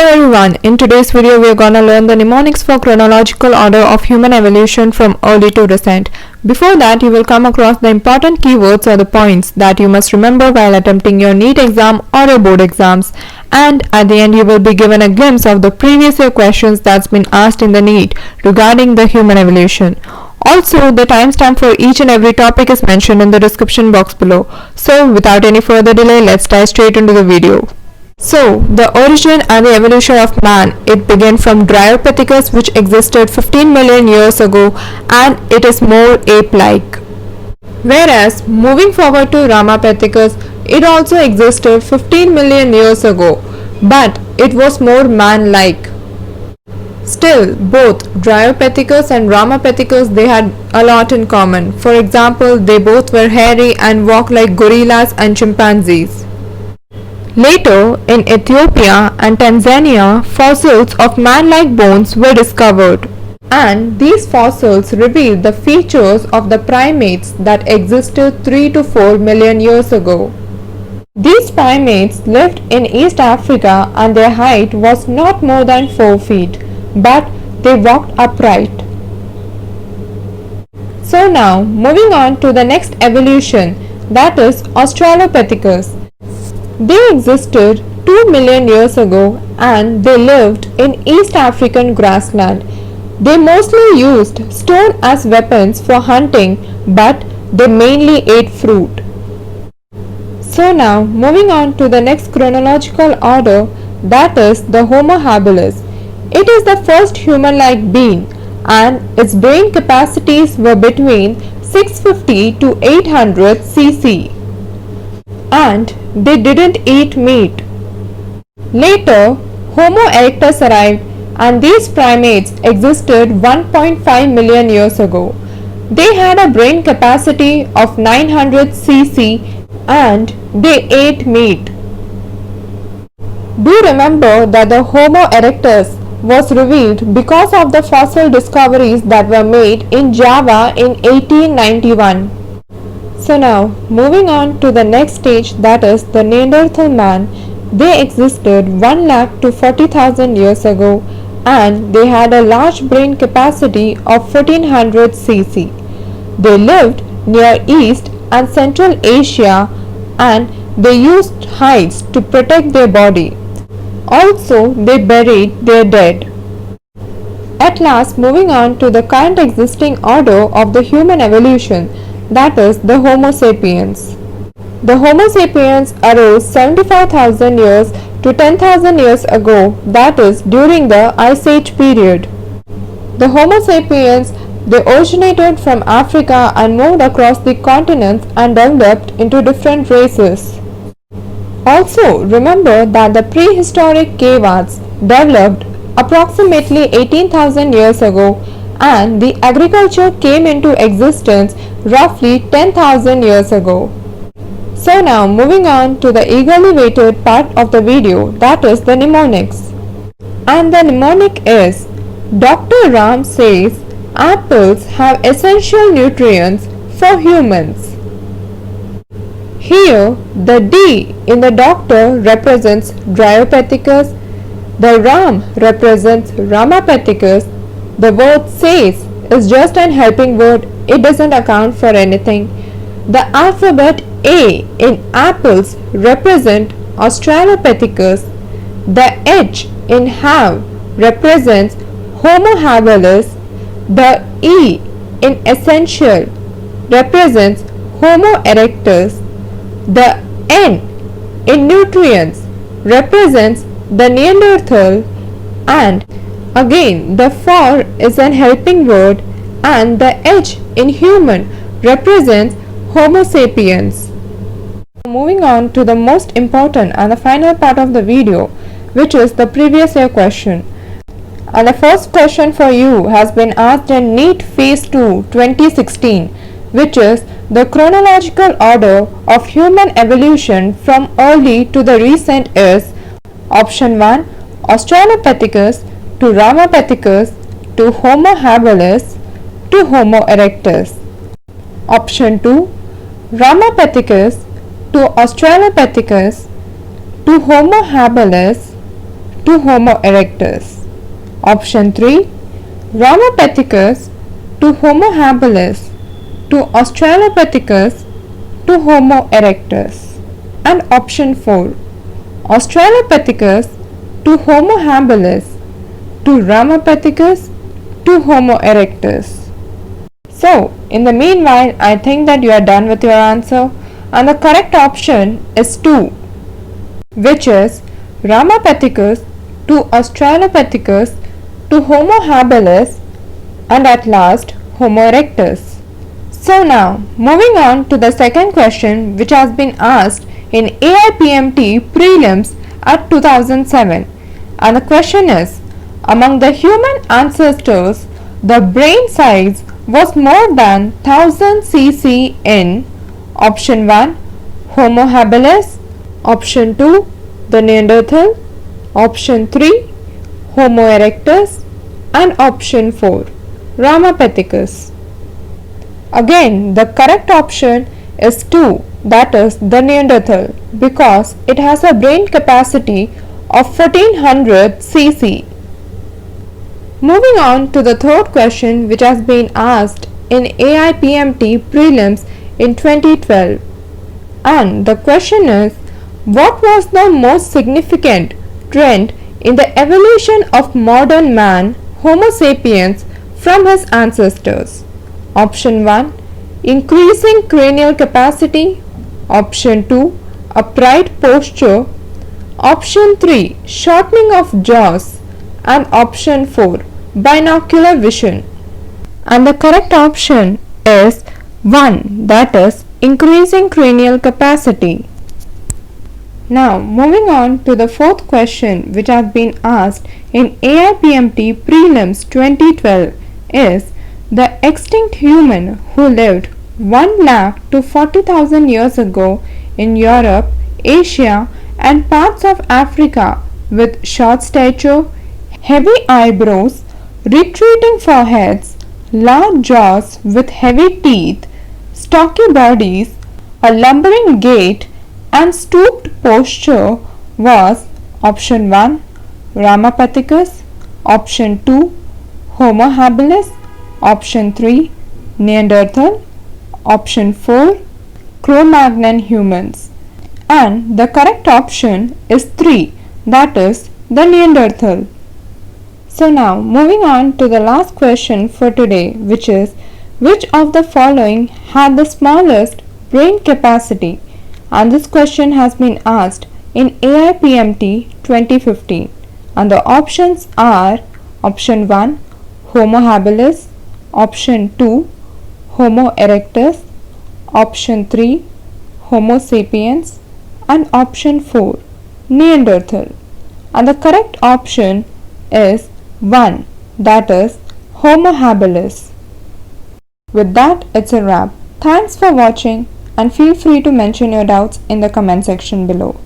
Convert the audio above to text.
everyone, in today's video we are gonna learn the mnemonics for chronological order of human evolution from early to recent. Before that, you will come across the important keywords or the points that you must remember while attempting your NEET exam or your board exams. And at the end you will be given a glimpse of the previous year questions that's been asked in the NEET regarding the human evolution. Also, the timestamp for each and every topic is mentioned in the description box below. So without any further delay, let's dive straight into the video. So, the origin and the evolution of man, it began from Dryopithecus, which existed 15 million years ago, and it is more ape-like. Whereas, moving forward to Ramapithecus, it also existed 15 million years ago, but it was more man-like. Still, both Dryopithecus and Ramapithecus, they had a lot in common. For example, they both were hairy and walked like gorillas and chimpanzees. Later, in Ethiopia and Tanzania, fossils of man-like bones were discovered, and these fossils reveal the features of the primates that existed 3 to 4 million years ago. These primates lived in East Africa and their height was not more than 4 feet, but they walked upright. So now, moving on to the next evolution, that is Australopithecus. They existed 2 million years ago and they lived in East African grassland. They mostly used stone as weapons for hunting, but they mainly ate fruit. So now, moving on to the next chronological order, that is the Homo habilis. It is the first human-like being and its brain capacities were between 650 to 800 cc. And they didn't eat meat. Later, Homo erectus arrived and these primates existed 1.5 million years ago. They had a brain capacity of 900 cc and they ate meat. Do remember that the Homo erectus was revealed because of the fossil discoveries that were made in Java in 1891. So now, moving on to the next stage, that is the Neanderthal man. They existed 1 lakh to 40,000 years ago and they had a large brain capacity of 1400 cc. They lived near East and Central Asia and they used hides to protect their body. Also, they buried their dead. At last, moving on to the current existing order of the human evolution, that is the Homo sapiens. The Homo sapiens arose 75,000 years to 10,000 years ago, that is during the Ice Age period. The Homo sapiens, they originated from Africa and moved across the continents and developed into different races. Also, remember that the prehistoric cave arts developed approximately 18,000 years ago and the agriculture came into existence roughly 10,000 years ago. So now moving on to the eagerly waited part of the video, that is the mnemonics. And the mnemonic is, Dr. Ram says apples have essential nutrients for humans. Here the D in the doctor represents Dryopithecus, the Ram represents Ramapithecus. The word says is just an helping word, it doesn't account for anything. The alphabet A in apples represent Australopithecus. The H in have represents Homo habilis. The E in essential represents Homo erectus. The N in nutrients represents the Neanderthal, and again the for is an helping word and the H in human represents Homo sapiens. Moving on to the most important and the final part of the video, which is the previous year question. And the first question for you has been asked in NEET Phase 2 2016, which is the chronological order of human evolution from early to the recent is option 1 Australopithecus to Ramapithecus to Homo habilis to Homo erectus. Option 2 Ramapithecus to Australopithecus to Homo habilis to Homo erectus. Option 3. Ramapithecus to Homo habilis to Australopithecus to Homo erectus. And option 4. Australopithecus to Homo habilis to Ramapithecus to Homo erectus. So, in the meanwhile, I think that you are done with your answer, and the correct option is 2, which is Ramapithecus to Australopithecus to Homo habilis and at last Homo erectus. So now, moving on to the second question, which has been asked in AIPMT prelims at 2007, and the question is, among the human ancestors, the brain size was more than 1000 cc in option 1 Homo habilis, option 2 the Neanderthal, option 3 Homo erectus, and option 4 Ramapithecus. Again, the correct option is 2, that is the Neanderthal, because it has a brain capacity of 1400 cc. Moving on to the third question, which has been asked in AIPMT prelims in 2012, and the question is, what was the most significant trend in the evolution of modern man, Homo sapiens, from his ancestors? Option 1, increasing cranial capacity, option 2, upright posture, option 3, shortening of jaws, and option 4, binocular vision. And the correct option is 1, that is increasing cranial capacity. Now, moving on to the fourth question, which has been asked in AIPMT prelims 2012, is the extinct human who lived 1 lakh to 40,000 years ago in Europe, Asia, and parts of Africa with short stature, heavy eyebrows, retreating foreheads, large jaws with heavy teeth, stocky bodies, a lumbering gait, and stooped posture was option 1 Ramapithecus, option 2 Homo habilis, option 3 Neanderthal, option 4 Cro-Magnon humans. And the correct option is 3, that is the Neanderthal. So now, moving on to the last question for today, which is, which of the following had the smallest brain capacity? And this question has been asked in AIPMT 2015, and the options are option 1 Homo habilis, option 2 Homo erectus, option 3 Homo sapiens, and option 4 Neanderthal. And the correct option is 1, that is Homo habilis. With that, it's a wrap. Thanks for watching, and feel free to mention your doubts in the comment section below.